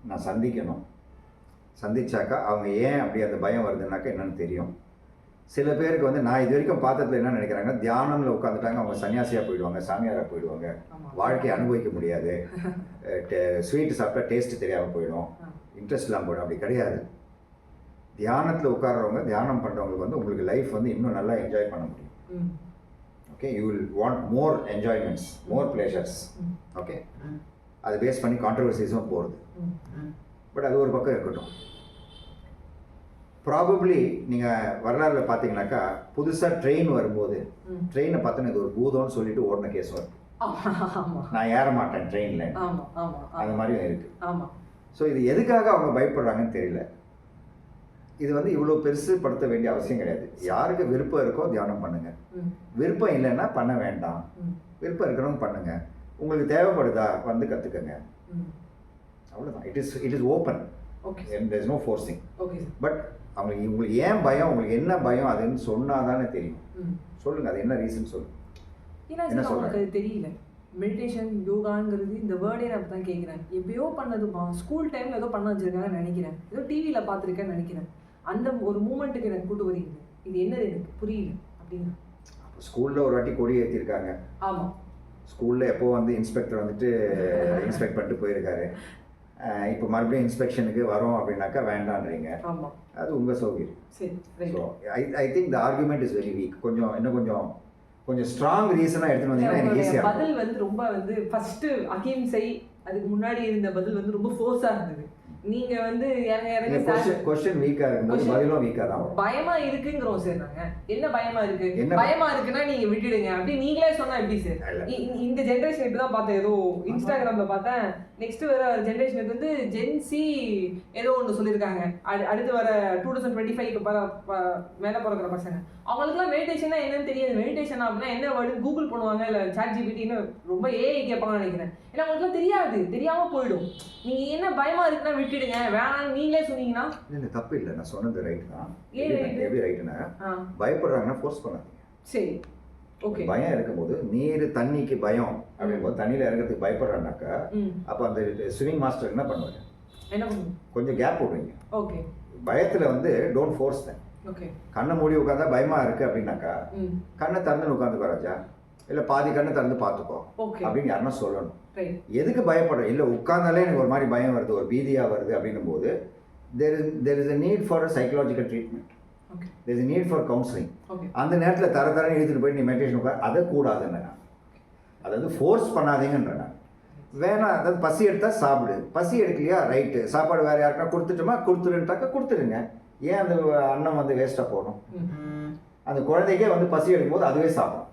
நான் சந்திக்கணும். சந்திச்சாக்கா அவங்க ஏன் அப்படி அந்த பயம் வருதுன்னாக்கா என்னன்னு தெரியும். சில பேருக்கு வந்து நான் இது வரைக்கும் பார்த்ததுல என்ன நினைக்கிறாங்க, தியானம்ல உட்காந்துட்டாங்க அவங்க சன்னியாசியாக போயிடுவாங்க, சாமியாராக போயிடுவாங்க, வாழ்க்கையை அனுபவிக்க முடியாது, ஸ்வீட்டு சாப்பிட்டா டேஸ்ட்டு தெரியாமல் போயிடும், இன்ட்ரெஸ்ட் இல்லாமல் போயிடும். அப்படி கிடையாது. தியானத்தில் உட்கார்றவங்க, தியானம் பண்ணுறவங்களுக்கு வந்து உங்களுக்கு லைஃப் வந்து இன்னும் நல்லா என்ஜாய் பண்ண முடியும். Okay, you will want more enjoyments, more pleasures. Okay, அது பேஸ் பண்ணி கான்ட்ரவர்சிஸும் போகிறது. பட் அது ஒரு பக்கம் இருக்கட்டும். ப்ராபப்ளி நீங்கள் வரலாறுல பார்த்தீங்கன்னாக்கா புதுசாக ட்ரெயின் வரும்போது ட்ரெயினை பார்த்தோன்னா இது ஒரு பூதம்னு சொல்லிட்டு ஓடின கேஸ் வரும். நான் ஏற மாட்டேன் ட்ரெயினில், அந்த மாதிரியும் இருக்குது. ஸோ இது எதுக்காக அவங்க பயப்படுறாங்கன்னு தெரியல. இது வந்து இவ்வளோ பெருசுப்படுத்த வேண்டிய அவசியம் கிடையாது. யாருக்கு விருப்பம் இருக்கோ தியானம் பண்ணுங்கள், விருப்பம் இல்லைன்னா பண்ண வேண்டாம். விருப்பம் இருக்கிறவங்க பண்ணுங்கள், உங்களுக்கு தேவைப்படுதா வந்து கற்றுக்கங்க, அவ்வளோதான். It is open, there is no forcing. But உங்களுக்கு ஏன் பயம், உங்களுக்கு என்ன பயம் அதுன்னு சொன்னால் தானே தெரியும். சொல்லுங்கள், அது என்ன ரீசன் சொல்லுங்கள். ஏன்னா சார் அவங்களுக்கு அது தெரியல. மெடிடேஷன் யோகாங்கிறது இந்த வேர்டே நான் அப்படி தான் கேட்குறேன். எப்பயோ பண்ணதுமா ஸ்கூல் டைமில் ஏதோ பண்ண வச்சுருக்காங்கன்னு நினைக்கிறேன், ஏதோ டிவியில் பார்த்துருக்கேன்னு நினைக்கிறேன். அந்த ஒரு மூமெண்ட்டுக்கு எனக்கு கூட்டு வரீங்க, இது என்னது எனக்கு புரியல அப்படின்னு. ஸ்கூலில் ஒரு வாட்டி கொடி ஏற்றிருக்காங்க. ஆமாம், ஸ்கூலில் எப்போ வந்து இன்ஸ்பெக்டர் வந்துட்டு இன்ஸ்பெக்ட் பண்ணிட்டு போயிருக்காரு. இப்போ மறுபடியும் இன்ஸ்பெக்ஷனுக்கு வரோம் அப்படின்னாக்கா வேண்டான்றீங்க. ஆமாம், அது உங்கள் சௌகரியம். சரி. So I think the argument is very weak. கொஞ்சம் ஸ்ட்ராங் ரீசனாக எடுத்துகிட்டு வந்தீங்கன்னா எனக்கு ஈஸியாக. பதில் வந்து ரொம்ப வந்து ஃபர்ஸ்ட்டு அகிம்சை, அதுக்கு முன்னாடி இருந்த பதில் வந்து ரொம்ப ஃபோர்ஸாக இருந்தது. நீங்க வந்து இறங்க क्वेश्चन வீக்கா இருக்கும்போது பதிலும் வீக்கா தான் வரும். பயமா இருக்குங்கறோம் சார். நாங்க என்ன பயமா இருக்கு, பயமா இருக்குன்னா நீங்க விட்டுடுங்க அப்படி நீங்களே சொன்னா எப்படி சார்? இந்த ஜெனரேஷன் இப்பதான் பார்த்தேன், ஏதோ இன்ஸ்டாகிராம்ல பார்த்தேன். நெக்ஸ்ட் வர ஜெனரேஷனுக்கு வந்து ஜென்சி ஏதோ ஒன்று சொல்லியிருக்காங்க. அடுத்து வர 2025 மேல பிறக்கிற பசங்க அவங்களுக்குலாம் மெடிடேஷனா என்னன்னு தெரியாது. மெடிடேஷன் அப்படின்னா என்ன வேர்டு கூகுள் பண்ணுவாங்க, இல்லை சாட் ஜிபிடின்னு ரொம்ப ஏஐ கேட்பாங்கன்னு நினைக்கிறேன். ஏன்னா அவங்களுக்குலாம் தெரியாது, தெரியாம போயிடும். நீங்க என்ன பயமா இருக்குன்னா விட்டுடுங்க, வேணாம் நீங்களே சொன்னீங்கன்னா இல்லை தப்பு இல்லை. நான் சொன்னது ரைட் தான். எப்படி ரைட்டுன்னா பயப்படுறாங்கன்னா ஃபோர்ஸ் பண்ணாதீங்க. சரி, ஓகே. பயம் இருக்கும்போது நீர் தண்ணிக்கு பயம் அப்படிங்கும்போது தண்ணியில் இறங்கிறதுக்கு பயப்படுறாங்கனாக்கா அப்போ அந்த ஸ்விமிங் மாஸ்டர் என்ன பண்ணுவாங்க, என்ன பண்ணுங்க, கொஞ்சம் கேப் விடுவீங்க. ஓகே. பயத்தில் வந்து டோன்ட் ஃபோர்ஸ் தம். ஓகே. கண்ணை மூடி உட்காந்தா பயமா இருக்கு அப்படின்னாக்கா கண்ணை திறந்து உட்காந்துக்கோ ராஜா, இல்லை பாதி கண்ணை திறந்து பார்த்துக்கோ அப்படின்னு யாருன்னா சொல்லணும். எதுக்கு பயப்படுற, இல்லை உட்கார்ந்தாலே எனக்கு ஒரு மாதிரி பயம் வருது, ஒரு பீதியாக வருது அப்படின்னும் போது there is a need for a psychological treatment. there is a need for counseling. அந்த நேரத்தில் தரன்னு எடுத்துகிட்டு போய் நீ மெடிடேஷன் உட்கார், அதை கூடாதுன்னு நான் அதாவது ஃபோர்ஸ் பண்ணாதீங்கன்ற நான் வேணாம். அதாவது பசி எடுத்தால் சாப்பிடு, பசி எடுக்கலையா ரைட்டு, சாப்பாடு வேறு யாருக்கா கொடுத்துட்டோமா கொடுத்துருன்ட்டாக்கா கொடுத்துருங்க. ஏன் அந்த அன்னம் வந்து வேஸ்ட்டாக போகணும்? அந்த குழந்தைக்கே வந்து பசி எடுக்கும்போது அதுவே சாப்பிடும்.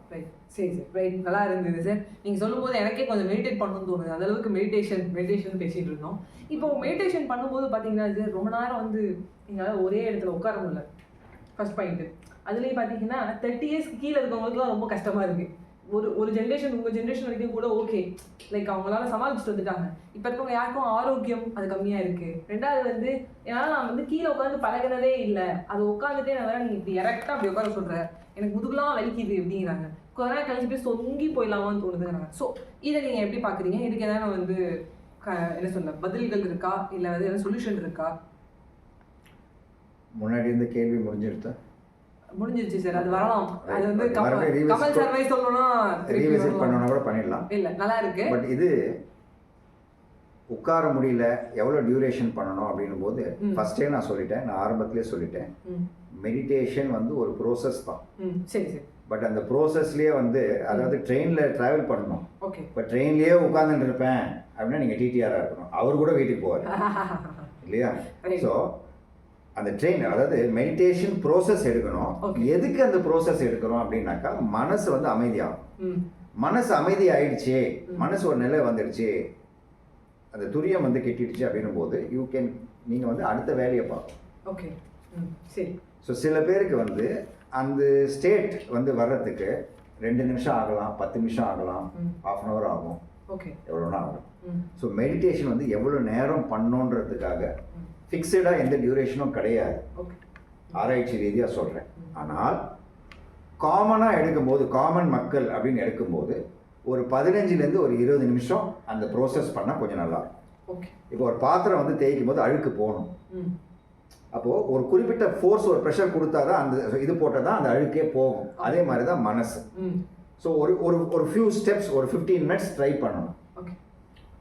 சரி சார், ரைட், நல்லா இருந்தது சார். நீங்கள் சொல்லும்போது எனக்கே கொஞ்சம் மெடிடேட் பண்ணணும்னு தோணுது. அந்த அளவுக்கு மெடிடேஷன் பேசிகிட்டு இருந்தோம். இப்போ மெடிடேஷன் பண்ணும்போது பார்த்தீங்கன்னா சார் ரொம்ப நேரம் வந்து எங்களால் ஒரே இடத்துல உட்கார முடியல. First point. அதுலேயும் பார்த்தீங்கன்னா 30 இயர்ஸ்க்கு கீழே இருக்கவங்களுக்குலாம் ரொம்ப கஷ்டமாக இருக்குது. ஒரு ஜென்ரேஷன், உங்கள் ஜென்ரேஷன் வரைக்கும் கூட ஓகே, லைக் அவங்களால சமாளிச்சுட்டு வந்துட்டாங்க. இப்போ இருக்கவங்க யாருக்கும் ஆரோக்கியம் அது கம்மியாக இருக்குது. ரெண்டாவது வந்து என்னால் நான் வந்து கீழே உட்காந்து பழகினதே இல்லை, அது உட்காந்துட்டே நான் வேற நீங்கள் இப்படி இறக்டாக அப்படி உட்கார சொல்கிறேன், எனக்கு முதுகுலாம் வலிக்குது அப்படிங்கிறாங்க. கொஞ்ச நேரம் கழிச்சு போய் சொங்கி போயிடலாமான்னு தோணுதுங்கிறாங்க. ஸோ இதை நீங்கள் எப்படி பார்க்குறீங்க? இதுக்கு எதாவது வந்து என்ன சொல்ல பதில்கள் இருக்கா, இல்லை வந்து எதாவது சொல்யூஷன் இருக்கா? முன்னாடி இருந்த கேள்வி முடிஞ்சிருச்சு சார். அது வரலாம், அது வந்து கமல் சர்வை சொல்லணும்னா ரீவிசிட் பண்ணனும்னா கூட பண்ணிடலாம். இல்லை நல்லா இருக்கு. பட் இது உட்கார முடியல, எவ்வளோ டியூரேஷன் பண்ணணும் அப்படின்னும் போது ஃபர்ஸ்டே நான் சொல்லிட்டேன், நான் ஆரம்பத்திலே சொல்லிட்டேன், மெடிடேஷன் வந்து ஒரு ப்ரோசஸ் தான். சரி சரி. பட் அந்த ப்ரோசஸ்லேயே வந்து அதாவது ட்ரெயினில் ட்ராவல் பண்ணணும். ஓகே. இப்போ ட்ரெயின்லேயே உட்காந்துட்டு இருப்பேன் அப்படின்னா நீங்கள் டிடிஆராக இருக்கணும், அவர் கூட வீட்டுக்கு போவார் இல்லையா? ஸோ அந்த ட்ரெயின் அதாவது மெடிடேஷன் ப்ரோசஸ் எடுக்கணும். எதுக்கு அந்த ப்ரோசஸ் எடுக்கணும் அப்படின்னாக்கா மனசு வந்து அமைதியாகும். மனசு அமைதி ஆயிடுச்சு, மனசு ஒரு நிலை வந்துடுச்சு, அந்த துரியம் வந்து கெட்டிடுச்சு அப்படின்னும் போது நீங்கள் வந்து அடுத்த வேலையை பார்க்கணும். ஓகே, சரி. ஸோ சில பேருக்கு வந்து அந்த ஸ்டேட் வந்து வர்றதுக்கு 2 நிமிஷம் ஆகலாம், 10 நிமிஷம் ஆகலாம், 1/2 hour ஆகும், ஓகே, எவ்வளோனா ஆகும். ஸோ மெடிடேஷன் வந்து எவ்வளோ நேரம் பண்ணோன்றதுக்காக ஃபிக்ஸடாக எந்த டியூரேஷனும் கிடையாது, ஆராய்ச்சி ரீதியாக சொல்கிறேன். ஆனால் காமனாக எடுக்கும்போது, காமன் மக்கள் அப்படின்னு எடுக்கும்போது ஒரு 15லேருந்து ஒரு 20 நிமிஷம் அந்த ப்ரோசஸ் பண்ணால் கொஞ்சம் நல்லாயிருக்கும். இப்போ ஒரு பாத்திரம் வந்து தேய்க்கும் போது அழுக்கு போகணும், அப்போது ஒரு குறிப்பிட்ட ஃபோர்ஸ், ஒரு ப்ரெஷர் கொடுத்தா தான் அந்த இது போட்டால் தான் அந்த அழுக்கே போகும். அதே மாதிரி தான் மனசு. ஸோ ஒரு ஃபியூ ஸ்டெப்ஸ், ஒரு 15 minutes ட்ரை பண்ணணும்.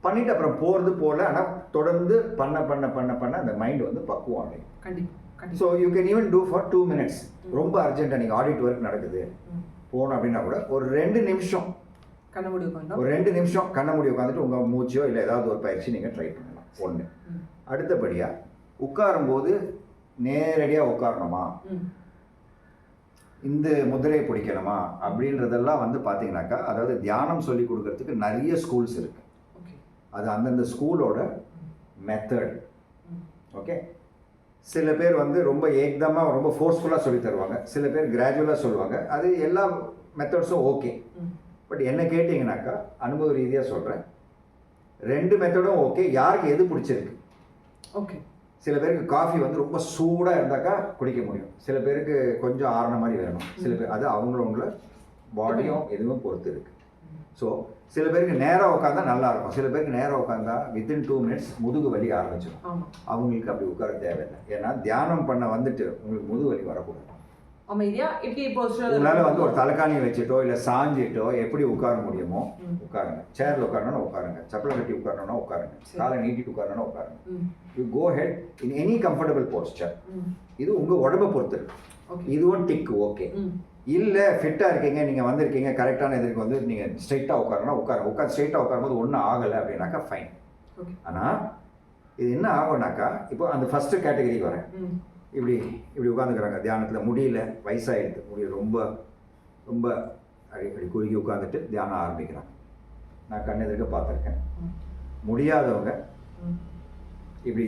பண்ணிவிட்டு அப்புறம் போகிறது போகல, ஆனால் தொடர்ந்து பண்ண பண்ண பண்ண பண்ண அந்த மைண்ட் வந்து பக்குவம் அடையும். So you can even do for 2 minutes. ரொம்ப அர்ஜென்ட்டாக நீங்கள் ஆடிட் ஒர்க் நடக்குது போகணும் அப்படின்னா கூட ஒரு 2 நிமிஷம் கண்ண மூடி உட்காந்து, ஒரு 2 நிமிஷம் கண்ண மூடி உட்காந்துட்டு உங்கள் மூச்சோ இல்லை ஏதாவது ஒரு பயிற்சி நீங்கள் ட்ரை பண்ணலாம். ஒன்று. அடுத்தபடியாக உட்காரும்போது நேரடியாக உட்காரணுமா, இந்த முதிரையை பிடிக்கணுமா அப்படின்றதெல்லாம் வந்து பார்த்தீங்கன்னாக்கா, அதாவது தியானம் சொல்லி கொடுக்கறதுக்கு நிறைய ஸ்கூல்ஸ் இருக்குது. அது அந்தந்த ஸ்கூலோட மெத்தட். ஓகே. சில பேர் வந்து ரொம்ப ஏக்தமாக ரொம்ப ஃபோர்ஸ்ஃபுல்லாக சொல்லி தருவாங்க, சில பேர் கிராஜுவலாக சொல்லுவாங்க. அது எல்லா மெத்தட்ஸும் ஓகே. பட் என்ன கேட்டிங்கனாக்கா அனுபவ ரீதியாக சொல்கிறேன், 2 மெத்தடும் ஓகே. யாருக்கு எது பிடிச்சிருக்கு? ஓகே. சில பேருக்கு காஃபி வந்து ரொம்ப சூடாக இருந்தாக்கா குடிக்க முடியும், சில பேருக்கு கொஞ்சம் ஆறின மாதிரி வேணும், சில பேர் அது அவங்களோட பாடியும் எதுவும் பொறுத்து இருக்குது. ஸோ சில பேருக்கு நேராக உட்காந்தா நல்லா இருக்கும், சில பேருக்கு நேராக உட்காந்தா வித்தின் 2 minutes முதுகு வலி ஆரம்பிச்சிடும். அவங்களுக்கு அப்படி உட்கார தேவையில்லை. ஏன்னா தியானம் பண்ண வந்துட்டு உங்களுக்கு முதுகு வலி வரக்கூடாது. அமைதியா இப்படி உங்களால வந்து ஒரு தலைக்காணி வச்சுட்டோ இல்லை சாஞ்சிட்டோ எப்படி உட்கார முடியுமோ உட்காருங்க. சேர்ல உட்காரணும்னா உட்காருங்க, சப்பலை கட்டி உட்காரணும்னா உட்காருங்க, காலை நீட்டிட்டு உட்காரணும்னா உட்காருங்க. You go head in any comfortable posture. இது உங்க உடம்பை பொறுத்து இருக்கு. இதுவும் டிக் ஓகே. இல்லை ஃபிட்டாக இருக்கீங்க, நீங்கள் வந்திருக்கீங்க கரெக்டான இதற்கு வந்து நீங்கள் ஸ்ட்ரைட்டாக உட்காரணும்னா உட்காந்து ஸ்ட்ரைட்டாக உட்காரும்போது ஒன்றும் ஆகலை அப்படின்னாக்கா ஃபைன். ஆனால் இது என்ன ஆகும்னாக்கா இப்போ அந்த ஃபஸ்ட்டு கேட்டகரிக்கு வரேன். இப்படி உட்காந்துக்கிறாங்க தியானத்தில், முடியல, வயசாகிடுது, முடியல, ரொம்ப ரொம்ப அப்படி குறுகி உட்காந்துட்டு தியானம் ஆரம்பிக்கிறாங்க. நான் கண்ணெதிர்க்க பார்த்துருக்கேன். முடியாதவங்க இப்படி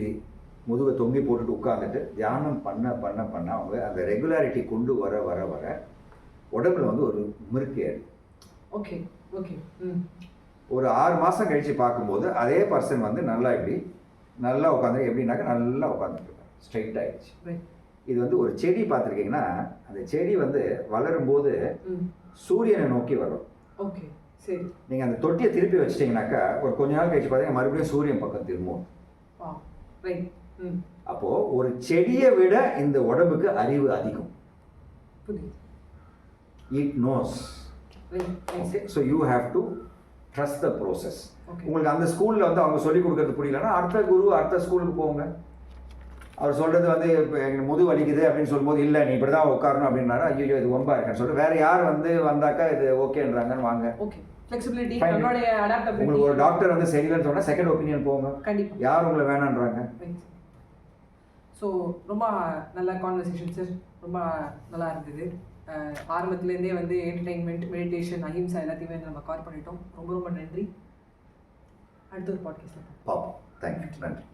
முதுகை தொங்கி போட்டுட்டு உட்காந்துட்டு தியானம் பண்ண பண்ண பண்ண அவங்க அந்த ரெகுலாரிட்டி கொண்டு வர வர வர உடம்புல வந்து ஒரு முறுக்கு ஏறும். Okay okay. ஒரு 6 மாதம் கழித்து பார்க்கும்போது அதே பர்சன் வந்து நல்லா இப்படி நல்லா உட்காந்து எப்படின்னாக்கா நல்லா உட்காந்துட்டு இருக்காங்க, ஸ்ட்ரைட் ஆகிடுச்சு. இது வந்து ஒரு செடி பார்த்துருக்கீங்கன்னா அந்த செடி வந்து வளரும்போது சூரியனை நோக்கி வரும். ஓகே சரி. நீங்கள் அந்த தொட்டியை திருப்பி வச்சிட்டிங்கனாக்கா ஒரு கொஞ்ச நாள் கழிச்சு பார்த்தீங்கன்னா மறுபடியும் சூரியன் பக்கம் திரும்பும். அப்போ ஒரு செடியை விட இந்த உடம்புக்கு அறிவு அதிகம். It knows. Okay, so you have to trust the process. உங்களுக்கு அந்த ஸ்கூல்ல வந்து அவங்க சொல்லி கொடுக்கறது புரியலன்னா அடுத்த குரு அடுத்த ஸ்கூலுக்கு போங்க. அவர் சொல்றது வந்து எனக்கு முது வலிக்குது அப்படின்னு சொல்லும்போது இல்லை நீ இப்படி தான் உட்காரணும் அப்படின்னாரு. ஐயோ இது ரொம்ப இருக்குன்னு சொல்லிட்டு வேற யார் வந்து வந்தாக்கா இது ஓகேன்றாங்கன்னு வாங்க. ஃப்ளெக்சிபிலிட்டி, உங்களுக்கு ஒரு டாக்டர் வந்து சரியில்லைன்னு சொன்னா செகண்ட் ஒப்பீனியன் போங்க. கண்டிப்பா. யார் உங்களை வேணான்றாங்க? ஸோ ரொம்ப நல்ல கான்வர்சேஷன் சார், ரொம்ப நல்லா இருந்தது. ஆரம்பத்துலேருந்தே வந்து என்டர்டைன்மெண்ட், மெடிடேஷன், அஹிம்சா எல்லாத்தையுமே நம்ம கவர் பண்ணிட்டோம். ரொம்ப ரொம்ப நன்றி. அடுத்த ஒரு பாட்காஸ்ட்டில் பார்ப்போம். தேங்க்யூ. நன்றி.